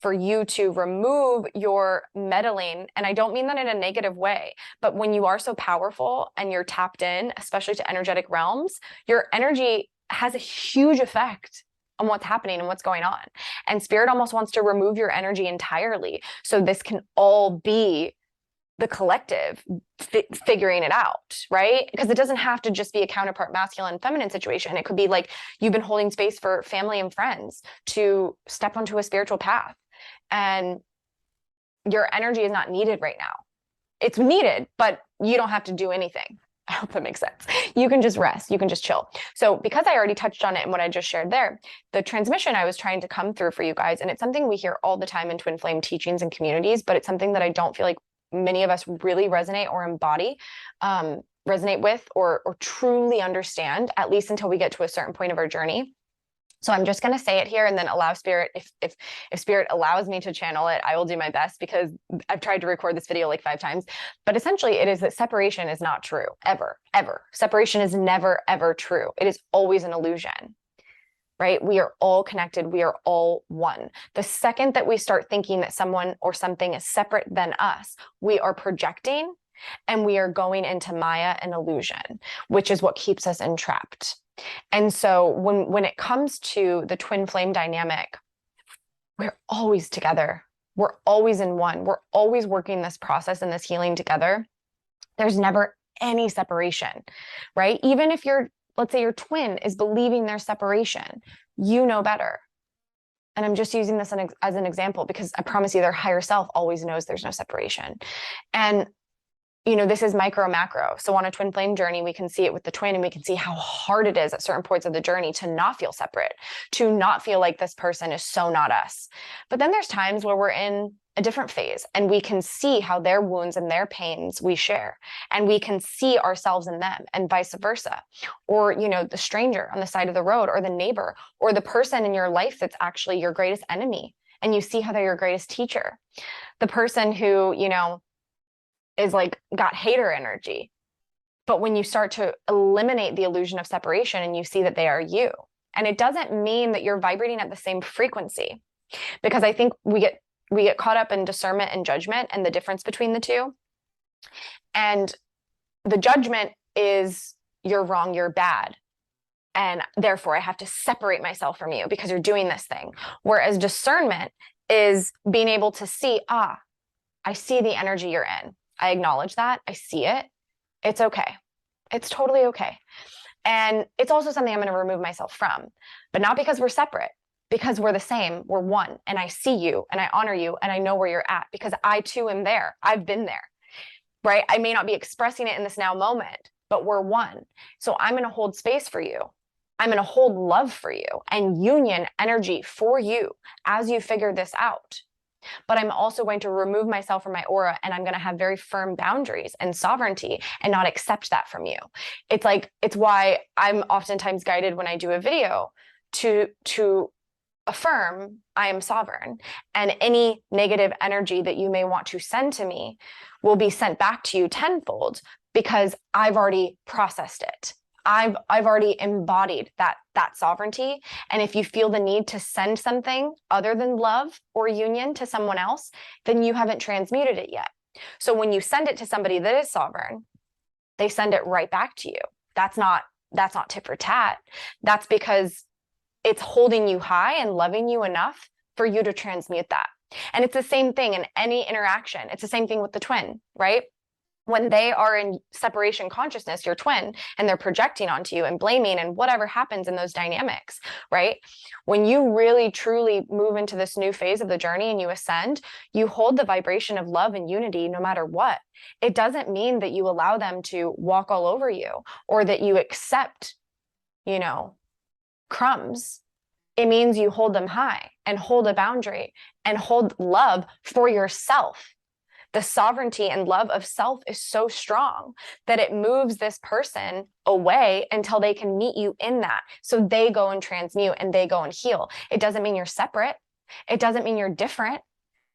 for you to remove your meddling. And I don't mean that in a negative way, but when you are so powerful and you're tapped in, especially to energetic realms, your energy has a huge effect on what's happening and what's going on. And spirit almost wants to remove your energy entirely. So this can all be the collective figuring it out, right? Because it doesn't have to just be a counterpart masculine feminine situation. It could be like you've been holding space for family and friends to step onto a spiritual path, and your energy is not needed right now. It's needed, but you don't have to do anything. I hope that makes sense. You can just rest. You can just chill. So because I already touched on it in what I just shared there, the transmission I was trying to come through for you guys, and it's something we hear all the time in twin flame teachings and communities, but it's something that I don't feel like many of us really resonate or embody, resonate with, or truly understand, at least until we get to a certain point of our journey. So I'm just going to say it here and then allow spirit, if spirit allows me to channel it, I will do my best, because I've tried to record this video like 5 times. But essentially it is that separation is not true, ever, ever. Separation is never, ever true. It is always an illusion, right? We are all connected. We are all one. The second that we start thinking that someone or something is separate than us, we are projecting, and we are going into Maya and illusion, which is what keeps us entrapped. And so when it comes to the twin flame dynamic, we're always together. We're always in one. We're always working this process and this healing together. There's never any separation, right? Even if let's say your twin is believing there's separation, you know better. And I'm just using this as an example, because I promise you their higher self always knows there's no separation. And this is micro macro. So on a twin flame journey, we can see it with the twin, and we can see how hard it is at certain points of the journey to not feel separate, to not feel like this person is so not us. But then there's times where we're in a different phase, and we can see how their wounds and their pains we share, and we can see ourselves in them, and vice versa. Or, the stranger on the side of the road, or the neighbor, or the person in your life that's actually your greatest enemy, and you see how they're your greatest teacher. The person who, is like got hater energy. But when you start to eliminate the illusion of separation, and you see that they are you, and it doesn't mean that you're vibrating at the same frequency, because I think we get caught up in discernment and judgment and the difference between the two. And the judgment is you're wrong, you're bad, and therefore I have to separate myself from you because you're doing this thing. Whereas discernment is being able to see, I see the energy you're in. I acknowledge that. I see it. It's okay. It's totally okay. And it's also something I'm going to remove myself from, but not because we're separate, because we're the same. We're one. And I see you, and I honor you, and I know where you're at, because I too am there. I've been there, right? I may not be expressing it in this now moment, but we're one. So I'm going to hold space for you. I'm going to hold love for you and union energy for you as you figure this out. But I'm also going to remove myself from my aura, and I'm going to have very firm boundaries and sovereignty, and not accept that from you. It's why I'm oftentimes guided when I do a video to affirm I am sovereign, and any negative energy that you may want to send to me will be sent back to you tenfold, because I've already processed it. I've already embodied that sovereignty. And if you feel the need to send something other than love or union to someone else, then you haven't transmuted it yet. So when you send it to somebody that is sovereign, they send it right back to you. That's not tit for tat. That's because it's holding you high and loving you enough for you to transmute that. And it's the same thing in any interaction. It's the same thing with the twin, right? When they are in separation consciousness, your twin, and they're projecting onto you and blaming and whatever happens in those dynamics, right? When you really truly move into this new phase of the journey and you ascend, you hold the vibration of love and unity no matter what. It doesn't mean that you allow them to walk all over you, or that you accept, crumbs. It means you hold them high and hold a boundary and hold love for yourself. The sovereignty and love of self is so strong that it moves this person away until they can meet you in that. So they go and transmute, and they go and heal. It doesn't mean you're separate. It doesn't mean you're different,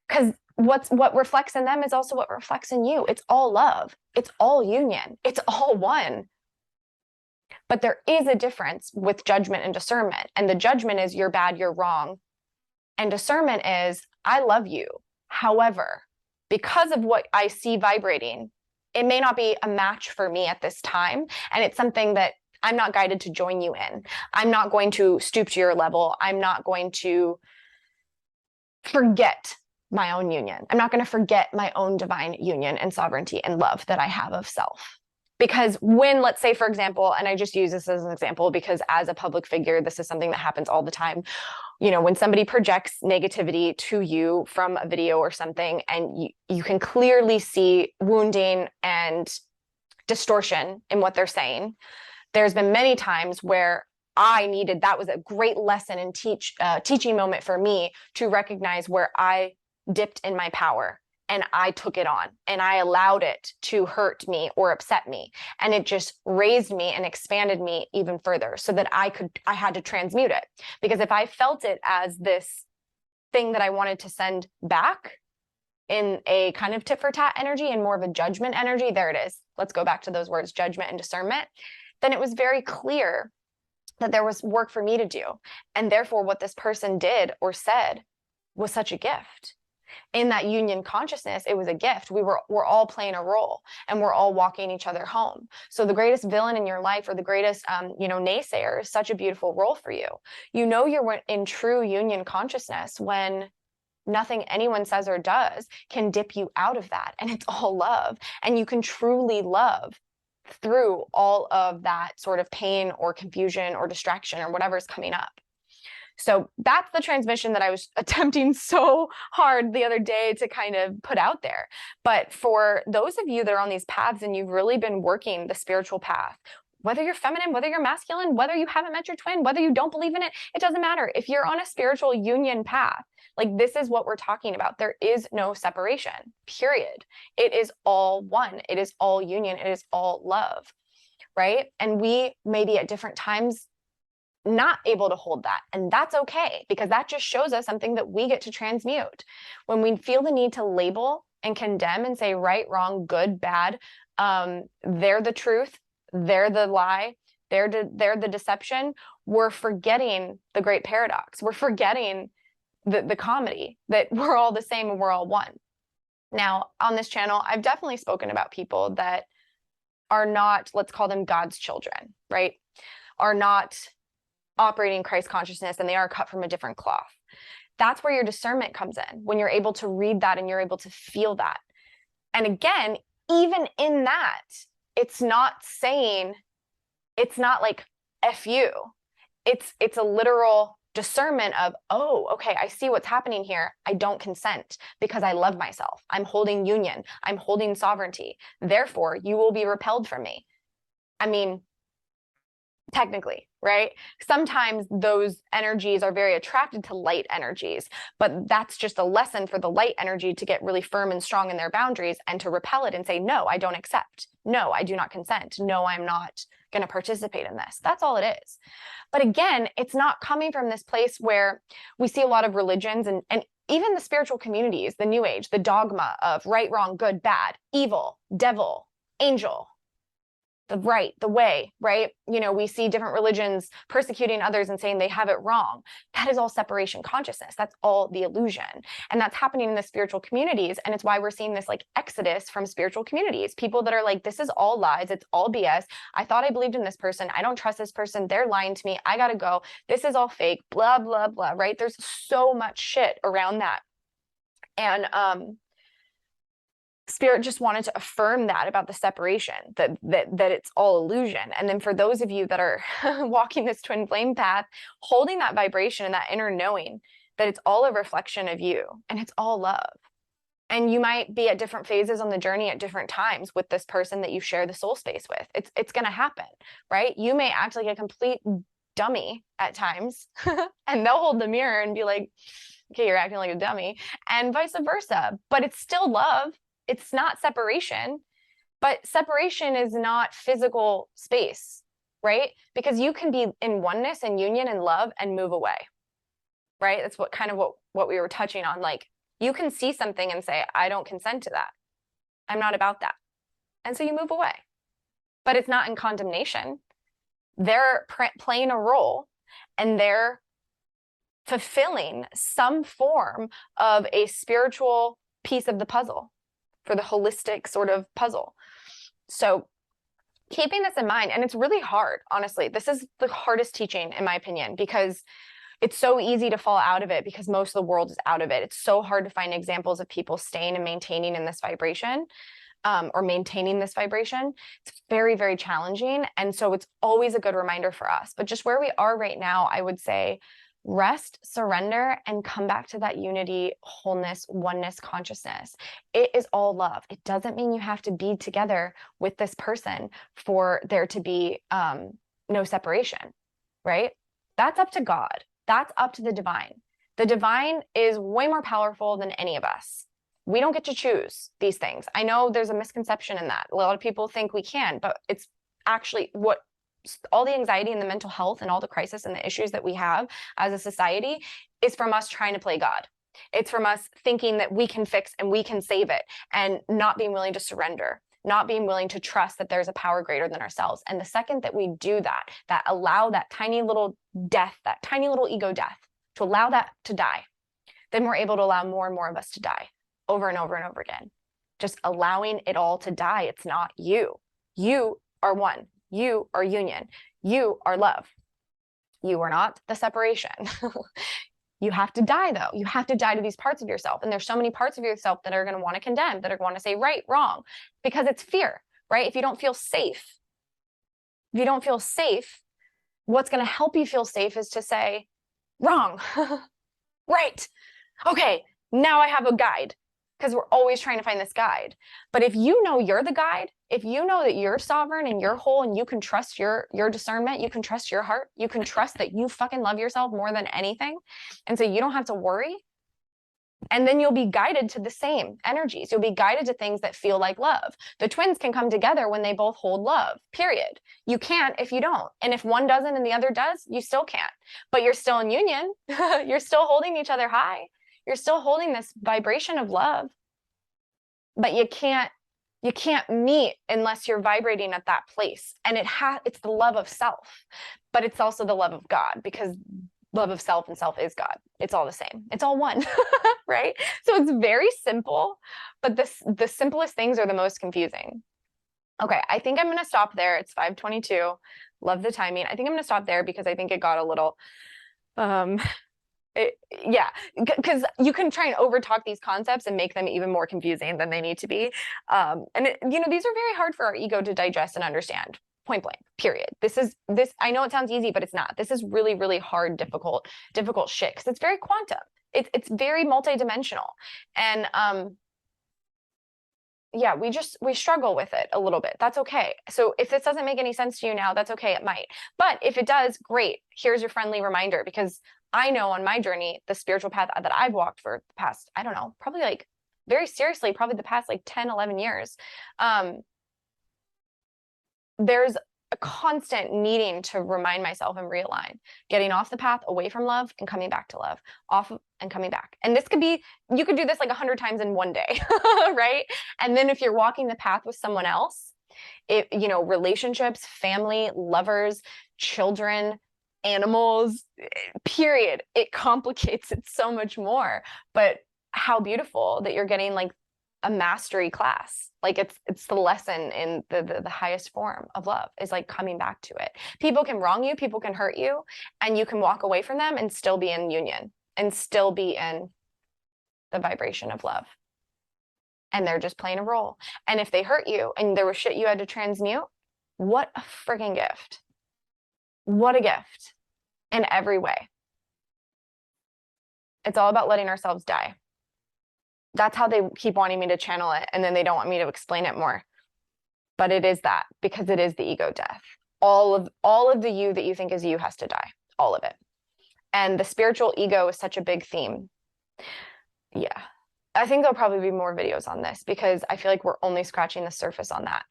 because what reflects in them is also what reflects in you. It's all love. It's all union. It's all one. But there is a difference with judgment and discernment. And the judgment is you're bad, you're wrong. And discernment is I love you. However, because of what I see vibrating, it may not be a match for me at this time. And it's something that I'm not guided to join you in. I'm not going to stoop to your level. I'm not going to forget my own union. I'm not going to forget my own divine union and sovereignty and love that I have of self. Because when, let's say, for example, and I just use this as an example because as a public figure, this is something that happens all the time. You know, when somebody projects negativity to you from a video or something, and you can clearly see wounding and distortion in what they're saying, there's been many times where that was a great lesson and teaching moment for me to recognize where I dipped in my power and I took it on and I allowed it to hurt me or upset me. And it just raised me and expanded me even further so that I had to transmute it. Because if I felt it as this thing that I wanted to send back in a kind of tit for tat energy and more of a judgment energy, there it is. Let's go back to those words, judgment and discernment. Then it was very clear that there was work for me to do. And therefore, what this person did or said was such a gift. In that union consciousness, it was a gift. We're all playing a role and we're all walking each other home. So the greatest villain in your life or the greatest, naysayer is such a beautiful role for you. You know, you're in true union consciousness when nothing anyone says or does can dip you out of that. And it's all love. And you can truly love through all of that sort of pain or confusion or distraction or whatever is coming up. So that's the transmission that I was attempting so hard the other day to kind of put out there. But for those of you that are on these paths and you've really been working the spiritual path, whether you're feminine, whether you're masculine, whether you haven't met your twin, whether you don't believe in it, it doesn't matter. If you're on a spiritual union path, like this is what we're talking about. There is no separation, period. It is all one. It is all union. It is all love, right? And we maybe at different times not able to hold that. And that's okay, because that just shows us something that we get to transmute. When we feel the need to label and condemn and say right, wrong, good, bad, they're the truth, they're the lie, they're the deception, we're forgetting the great paradox. We're forgetting the comedy that we're all the same and we're all one. Now, on this channel, I've definitely spoken about people that are not, let's call them God's children, right? Are not operating Christ consciousness, and they are cut from a different cloth. That's where your discernment comes in, when you're able to read that and you're able to feel that. And again, even in that, it's not like F you. It's a literal discernment of, oh, okay, I see what's happening here. I don't consent because I love myself. I'm holding union. I'm holding sovereignty. Therefore, you will be repelled from me. I mean, technically, right? Sometimes those energies are very attracted to light energies, but that's just a lesson for the light energy to get really firm and strong in their boundaries and to repel it and say, no, I don't accept. No, I do not consent. No, I'm not going to participate in this. That's all it is. But again, it's not coming from this place where we see a lot of religions and even the spiritual communities, the new age, the dogma of right, wrong, good, bad, evil, devil, angel, the right, the way, right? You know, we see different religions persecuting others and saying they have it wrong. That is all separation consciousness. That's all the illusion. And that's happening in the spiritual communities. And it's why we're seeing this like exodus from spiritual communities. People that are like, this is all lies. It's all BS. I thought I believed in this person. I don't trust this person. They're lying to me. I got to go. This is all fake, blah, blah, blah, right? There's so much shit around that. And, Spirit just wanted to affirm that about the separation, that it's all illusion. And then for those of you that are walking this twin flame path, holding that vibration and that inner knowing that it's all a reflection of you and it's all love. And you might be at different phases on the journey at different times with this person that you share the soul space with. It's going to happen, right? You may act like a complete dummy at times and they'll hold the mirror and be like, okay, you're acting like a dummy, and vice versa, but it's still love. It's not separation, but separation is not physical space, right? Because you can be in oneness and union and love and move away, right? That's what we were touching on. Like, you can see something and say, I don't consent to that. I'm not about that. And so you move away, but it's not in condemnation. They're playing a role and they're fulfilling some form of a spiritual piece of the puzzle, for the holistic sort of puzzle. So keeping this in mind, and it's really hard, honestly, this is the hardest teaching in my opinion, because it's so easy to fall out of it because most of the world is out of it. It's so hard to find examples of people staying and maintaining in this vibration, or maintaining this vibration. It's very, very challenging. And so it's always a good reminder for us. But just where we are right now, I would say rest, surrender, and come back to that unity, wholeness, oneness consciousness. It is all love. It doesn't mean you have to be together with this person for there to be no separation, right? That's up to God. That's up to the divine. The divine is way more powerful than any of us. We don't get to choose these things. I know there's a misconception in that. A lot of people think we can, but it's actually what all the anxiety and the mental health and all the crisis and the issues that we have as a society is from us trying to play God. It's from us thinking that we can fix and we can save it, and not being willing to surrender, not being willing to trust that there's a power greater than ourselves. And the second that we do that, that allow that tiny little death, that tiny little ego death, to allow that to die, then we're able to allow more and more of us to die over and over and over again. Just allowing it all to die. It's not you. You are one. You are union. You are love. You are not the separation. You have to die, though. You have to die to these parts of yourself. And there's so many parts of yourself that are going to want to condemn, that are going to say right, wrong, because it's fear, right? If you don't feel safe, what's going to help you feel safe is to say wrong, right. Okay, now I have a guide, because we're always trying to find this guide. But if you know you're the guide, if you know that you're sovereign and you're whole and you can trust your discernment, you can trust your heart, you can trust that you fucking love yourself more than anything. And so you don't have to worry. And then you'll be guided to the same energies. You'll be guided to things that feel like love. The twins can come together when they both hold love, period. You can't if you don't. And if one doesn't and the other does, you still can't. But you're still in union. You're still holding each other high. You're still holding this vibration of love. But you can't meet unless you're vibrating at that place. And it's the love of self, but it's also the love of God, because love of self and self is God. It's all the same. It's all one, right? So it's very simple, but the simplest things are the most confusing. Okay, I think I'm going to stop there. It's 5:22. Love the timing. I think I'm going to stop there because I think it got a little, because you can try and overtalk these concepts and make them even more confusing than they need to be. These are very hard for our ego to digest and understand. Point blank, period. This, I know it sounds easy, but it's not. This is really, really hard, difficult shit, because it's very quantum. It's very multidimensional. And we struggle with it a little bit. That's okay. So if this doesn't make any sense to you now, that's okay. It might. But if it does, great. Here's your friendly reminder, because I know on my journey, the spiritual path that I've walked for the past, I don't know, probably like very seriously, probably the past like 10, 11 years, there's a constant needing to remind myself and realign, getting off the path, away from love, and coming back to love, off and coming back. And this could be, you could do this like 100 times in one day, right? And then if you're walking the path with someone else, relationships, family, lovers, children, animals, period, it complicates it so much more. But how beautiful that you're getting like a mastery class. Like it's the lesson in the highest form of love, is like coming back to it. People can wrong you, people can hurt you, and you can walk away from them and still be in union and still be in the vibration of love. And they're just playing a role. And if they hurt you and there was shit you had to transmute, what a friggin' gift. What a gift in every way. It's all about letting ourselves die. That's how they keep wanting me to channel it, and then they don't want me to explain it more. But it is that, because it is the ego death. All of the you that you think is you has to die. All of it. And the spiritual ego is such a big theme. Yeah. I think there'll probably be more videos on this, because I feel like we're only scratching the surface on that.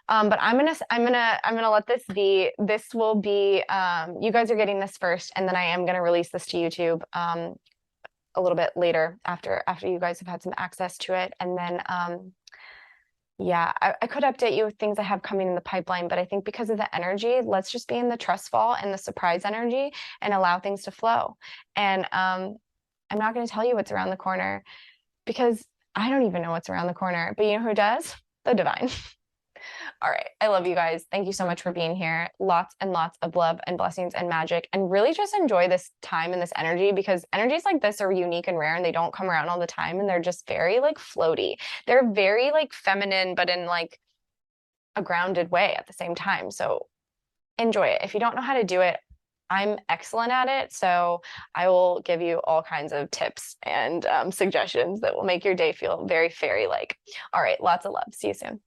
But I'm gonna let this be. This will be, you guys are getting this first, and then I am gonna release this to YouTube a little bit later after you guys have had some access to it. And then Yeah, I could update you with things I have coming in the pipeline, but I think because of the energy, let's just be in the trust fall and the surprise energy and allow things to flow. And I'm not going to tell you what's around the corner because I don't even know what's around the corner. But you know who does? The divine. All right. I love you guys. Thank you so much for being here. Lots and lots of love and blessings and magic. And really just enjoy this time and this energy, because energies like this are unique and rare and they don't come around all the time. And they're just very like floaty. They're very like feminine, but in like a grounded way at the same time. So enjoy it. If you don't know how to do it, I'm excellent at it. So I will give you all kinds of tips and suggestions that will make your day feel very fairy like. All right. Lots of love. See you soon.